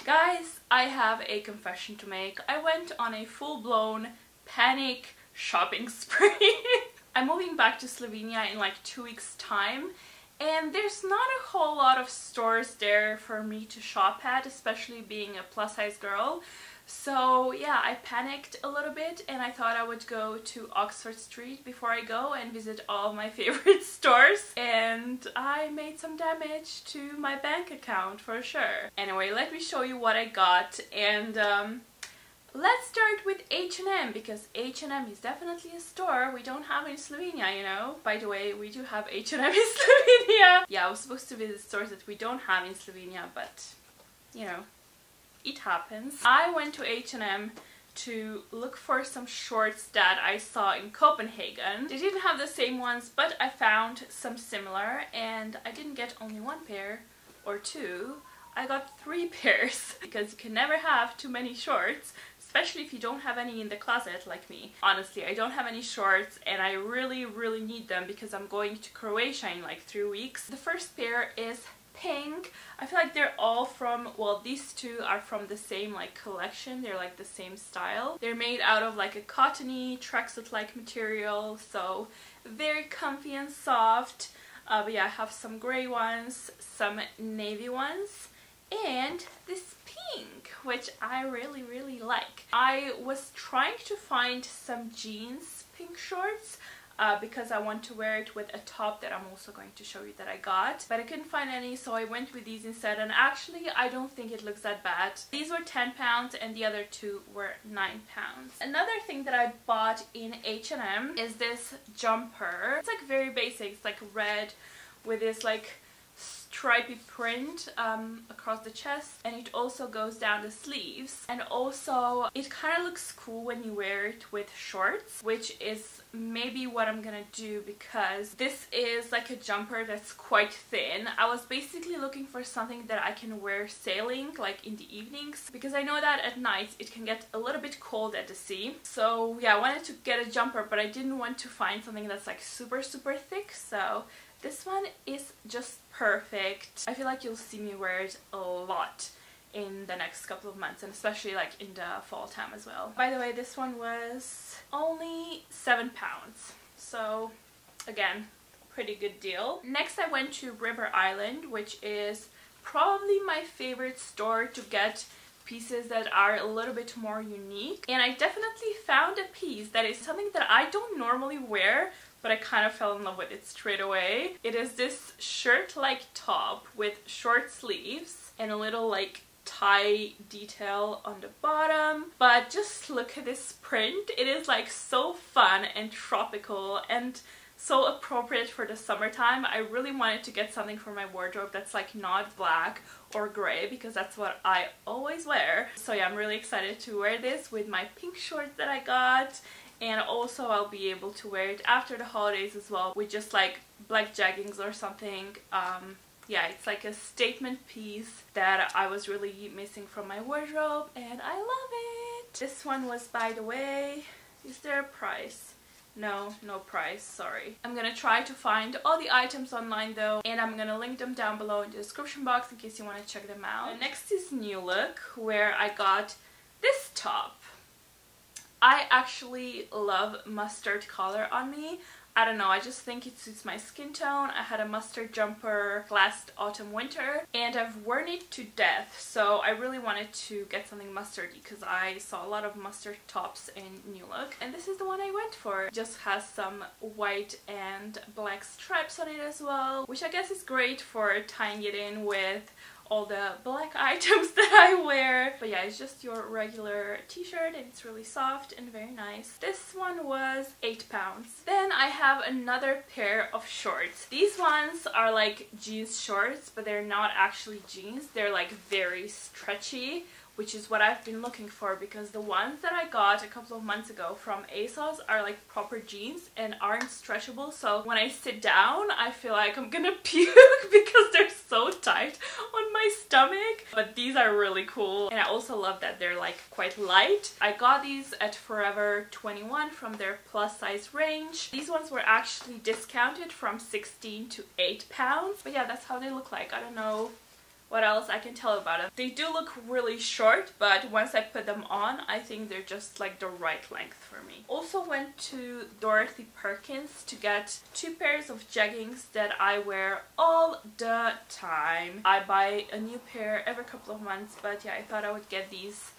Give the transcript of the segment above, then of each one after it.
Guys, I have a confession to make. I went on a full-blown panic shopping spree. I'm moving back to Slovenia in like 2 weeks time, and there's not a whole lot of stores there for me to shop at, especially being a plus-size girl. So yeah, I panicked a little bit and I thought I would go to Oxford Street before I go and visit all of my favorite stores, and I made some damage to my bank account for sure. Anyway, let me show you what I got, and let's start with H&M, because H&M is definitely a store we don't have in Slovenia, you know. By the way, we do have H&M in Slovenia. Yeah, I was supposed to visit stores that we don't have in Slovenia, but you know, it happens. I went to H&M to look for some shorts that I saw in Copenhagen. They didn't have the same ones, but I found some similar, and I didn't get only one pair or two. I got 3 pairs because you can never have too many shorts, especially if you don't have any in the closet like me. Honestly, I don't have any shorts and I really need them because I'm going to Croatia in like 3 weeks. The first pair is pink. I feel like they're all from, well, these two are from the same like collection. They're like the same style. They're made out of like a cottony tracksuit like material, so very comfy and soft. But yeah, I have some gray ones, some navy ones, and this pink, which I really like. I was trying to find some jeans pink shorts because I want to wear it with a top that I'm also going to show you that I got, but I couldn't find any, so I went with these instead, and actually I don't think it looks that bad. These were £10 and the other two were £9. Another thing that I bought in H&M is this jumper. It's like very basic. It's like red with this like stripy print across the chest, and it also goes down the sleeves, and also it kind of looks cool when you wear it with shorts, which is maybe what I'm gonna do because this is like a jumper that's quite thin. I was basically looking for something that I can wear sailing like in the evenings, because I know that at night it can get a little bit cold at the sea. So yeah, I wanted to get a jumper, but I didn't want to find something that's like super thick, so this one is just perfect. I feel like you'll see me wear it a lot in the next couple of months, and especially like in the fall time as well. By the way, this one was only £7, so again, pretty good deal. Next I went to River Island, which is probably my favorite store to get pieces that are a little bit more unique, and I definitely found a piece that is something that I don't normally wear, but I kind of fell in love with it straight away. It is this shirt-like top with short sleeves and a little like tie detail on the bottom. But just look at this print. It is like so fun and tropical and so appropriate for the summertime. I really wanted to get something for my wardrobe that's like not black or gray, because that's what I always wear. So yeah, I'm really excited to wear this with my pink shorts that I got. And also I'll be able to wear it after the holidays as well with just like black jeggings or something. Yeah, it's like a statement piece that I was really missing from my wardrobe, and I love it. This one was, by the way, is there a price? No price, sorry. I'm gonna try to find all the items online though, and I'm gonna link them down below in the description box in case you want to check them out. And next is New Look, where I got this top. I actually love mustard color on me. I don't know, I just think it suits my skin tone. I had a mustard jumper last autumn winter and I've worn it to death, so I really wanted to get something mustardy because I saw a lot of mustard tops in New Look, and this is the one I went for. It just has some white and black stripes on it as well, which I guess is great for tying it in with all the black items that I wear. But yeah, it's just your regular t-shirt and it's really soft and very nice. This one was £8. Then I have another pair of shorts. These ones are like jeans shorts, but they're not actually jeans. They're like very stretchy, which is what I've been looking for, because the ones that I got a couple of months ago from ASOS are like proper jeans and aren't stretchable, so when I sit down I feel like I'm gonna puke because they're so tight on my stomach. But these are really cool, and I also love that they're like quite light. I got these at Forever 21 from their plus size range. These ones were actually discounted from £16 to £8, but yeah, that's how they look like. I don't know What else I can tell about them? They do look really short, but once I put them on, I think they're just like the right length for me. Also went to Dorothy Perkins to get 2 pairs of jeggings that I wear all the time. I buy a new pair every couple of months, but yeah, I thought I would get these,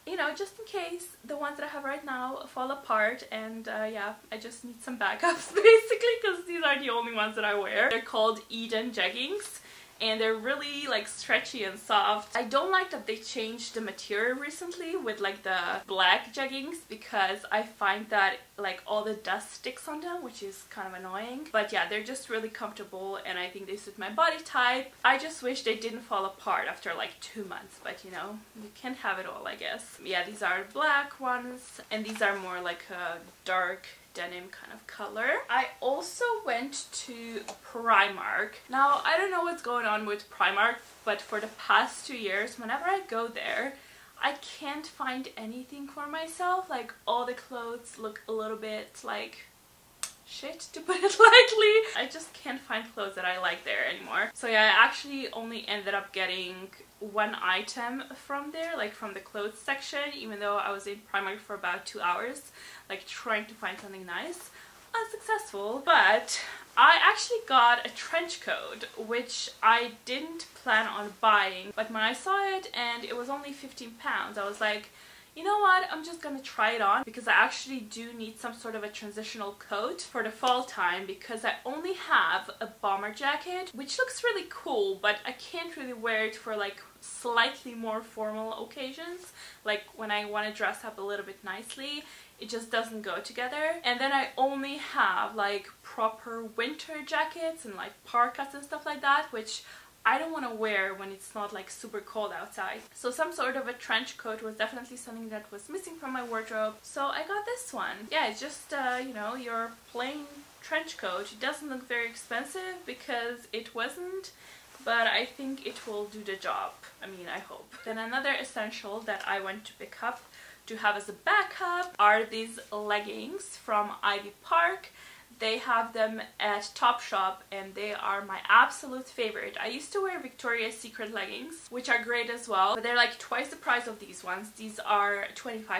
you know, just in case the ones that I have right now fall apart, and yeah, I just need some backups basically, because these are the only ones that I wear. They're called Eden jeggings, and they're really like stretchy and soft. I don't like that they changed the material recently with like the black jeggings, because I find that like all the dust sticks on them, which is kind of annoying. But yeah, they're just really comfortable, and I think they suit my body type. I just wish they didn't fall apart after like 2 months, but you know, you can't have it all, I guess. Yeah, these are black ones, and these are more like a dark denim kind of color. I also went to Primark. Now, I don't know what's going on with Primark, but for the past 2 years, whenever I go there, I can't find anything for myself. Like, all the clothes look a little bit like shit, to put it lightly. I just can't find clothes that I like there anymore. So yeah, I actually only ended up getting 1 item from there, like from the clothes section, even though I was in Primark for about 2 hours, like trying to find something nice. Unsuccessful. But I actually got a trench coat, which I didn't plan on buying, but when I saw it and it was only £15, I was like, you know what, I'm just gonna try it on, because I actually do need some sort of a transitional coat for the fall time, because I only have a bomber jacket, which looks really cool, but I can't really wear it for like slightly more formal occasions, like when I want to dress up a little bit nicely. It just doesn't go together. And then I only have like proper winter jackets and like parkas and stuff like that, which I don't want to wear when it's not like super cold outside. So some sort of a trench coat was definitely something that was missing from my wardrobe. So I got this one. Yeah, it's just, you know, your plain trench coat. It doesn't look very expensive because it wasn't, but I think it will do the job. I mean, I hope. Then another essential that I went to pick up to have as a backup are these leggings from Ivy Park. They have them at Topshop, and they are my absolute favorite. I used to wear Victoria's Secret leggings, which are great as well, but they're like twice the price of these ones. These are £25,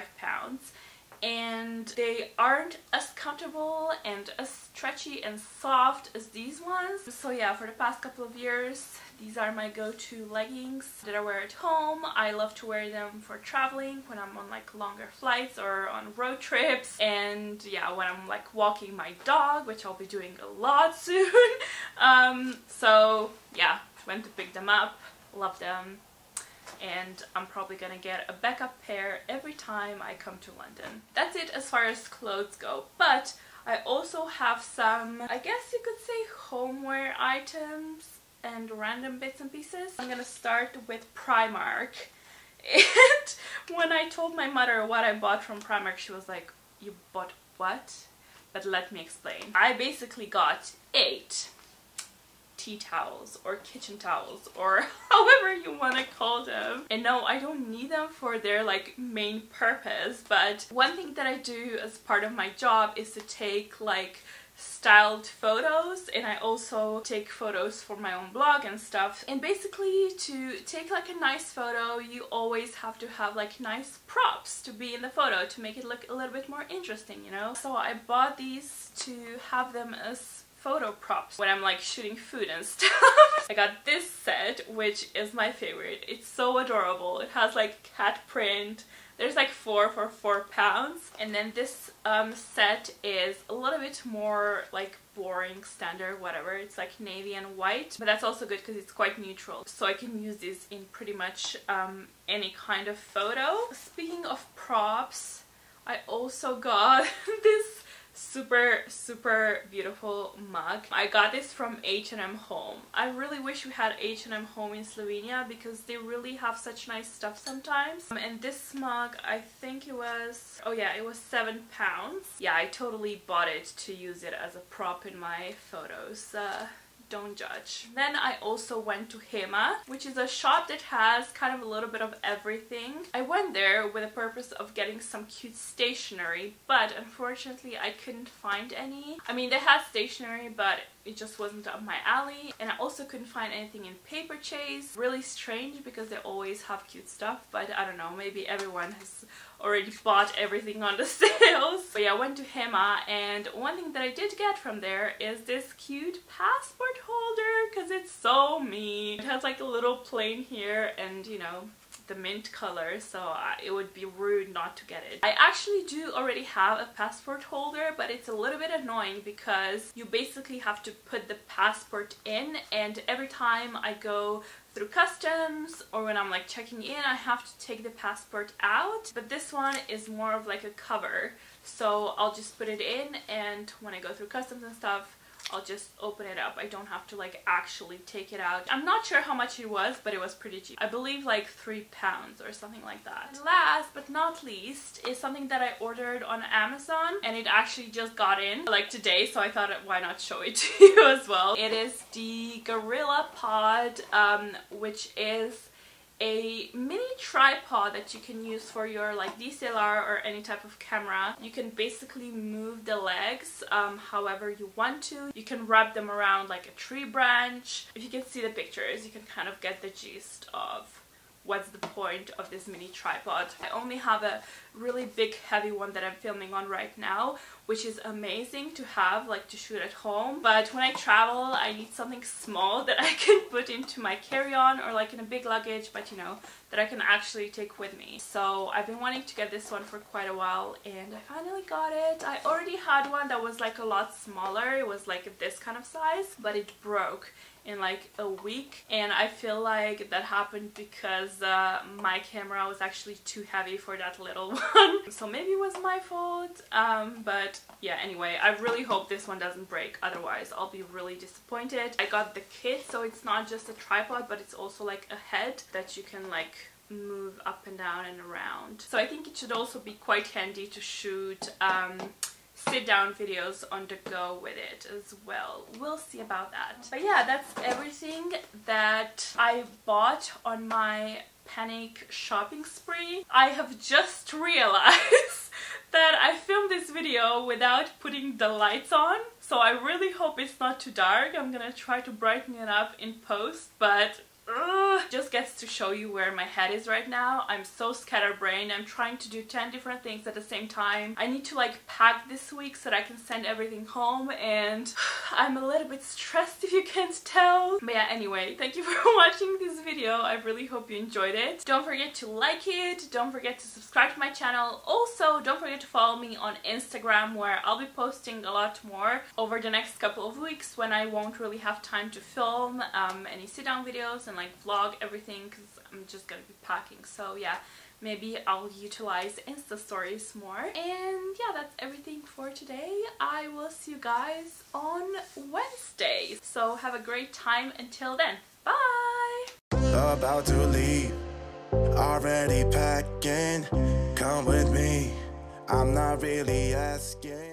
and they aren't as comfortable and as stretchy and soft as these ones. So yeah, for the past couple of years, these are my go-to leggings that I wear at home. I love to wear them for traveling, when I'm on like longer flights or on road trips, and yeah, when I'm like walking my dog, which I'll be doing a lot soon. So yeah, went to pick them up, love them, and I'm probably gonna get a backup pair every time I come to London. That's it as far as clothes go, but I also have some, I guess you could say, homeware items and random bits and pieces. I'm gonna start with Primark. And when I told my mother what I bought from Primark, she was like, "You bought what?" But let me explain. I basically got 8 tea towels or kitchen towels, or however you want to call them. And no, I don't need them for their like main purpose, but one thing that I do as part of my job is to take like styled photos, and I also take photos for my own blog and stuff. And basically, to take like a nice photo, you always have to have like nice props to be in the photo to make it look a little bit more interesting, you know? So I bought these to have them as photo props when I'm like shooting food and stuff. I got this set, which is my favorite. It's so adorable. It has like cat print. There's like 4 for £4. And then this set is a little bit more like boring, standard, whatever. It's like navy and white, but that's also good because it's quite neutral. So I can use this in pretty much any kind of photo. Speaking of props, I also got this super beautiful mug. I got this from H&M Home. I really wish we had H&M Home in Slovenia, because they really have such nice stuff sometimes. And this mug, I think it was, oh yeah, it was £7. Yeah, I totally bought it to use it as a prop in my photos. Don't judge. Then I also went to Hema, which is a shop that has kind of a little bit of everything. I went there with the purpose of getting some cute stationery, but unfortunately I couldn't find any. I mean, they had stationery, but it just wasn't up my alley. And I also couldn't find anything in Paper Chase. Really strange because they always have cute stuff, but I don't know, maybe everyone has already bought everything on the sales. But yeah, I went to Hema, and one thing that I did get from there is this cute passport holder because it's so me. It has like a little plane here and, you know, the mint color, so it would be rude not to get it. I actually do already have a passport holder, but it's a little bit annoying because you basically have to put the passport in, and every time I go through customs or when I'm like checking in, I have to take the passport out. But this one is more of like a cover, so I'll just put it in, and when I go through customs and stuff, I'll just open it up. I don't have to like actually take it out. I'm not sure how much it was, but it was pretty cheap. I believe like £3 or something like that. And last but not least is something that I ordered on Amazon, and it actually just got in like today, so I thought why not show it to you as well. It is the Gorilla Pod, which is a mini tripod that you can use for your like DSLR or any type of camera. You can basically move the legs however you want to. You can wrap them around like a tree branch. If you can see the pictures, you can kind of get the gist of what's the point of this mini tripod. I only have a really big heavy one that I'm filming on right now, which is amazing to have like to shoot at home, but when I travel I need something small that I can put into my carry-on or like in a big luggage, but you know, that I can actually take with me. So I've been wanting to get this one for quite a while, and I finally got it. I already had one that was like a lot smaller. It was like this kind of size, but it broke in like a week, and I feel like that happened because my camera was actually too heavy for that little one. So maybe it was my fault, but yeah, anyway, I really hope this one doesn't break, otherwise I'll be really disappointed. I got the kit, so it's not just a tripod, but it's also like a head that you can like move up and down and around. So I think it should also be quite handy to shoot sit-down videos on the go with it as well. We'll see about that. But yeah, that's everything that I bought on my panic shopping spree. I have just realized that I filmed this video without putting the lights on, so I really hope it's not too dark. I'm gonna try to brighten it up in post, but just gets to show you where my head is right now. I'm so scatterbrained. I'm trying to do 10 different things at the same time. I need to like pack this week so that I can send everything home, and I'm a little bit stressed if you can't tell. But yeah, anyway, thank you for watching this video. I really hope you enjoyed it. Don't forget to like it. Don't forget to subscribe to my channel. Also, don't forget to follow me on Instagram, where I'll be posting a lot more over the next couple of weeks when I won't really have time to film any sit-down videos and like vlog everything, because I'm just gonna be packing. So yeah, maybe I'll utilize Insta stories more. And yeah, that's everything for today. I will see you guys on Wednesday. So have a great time until then. Bye! About to leave, already packing. Come with me, I'm not really asking.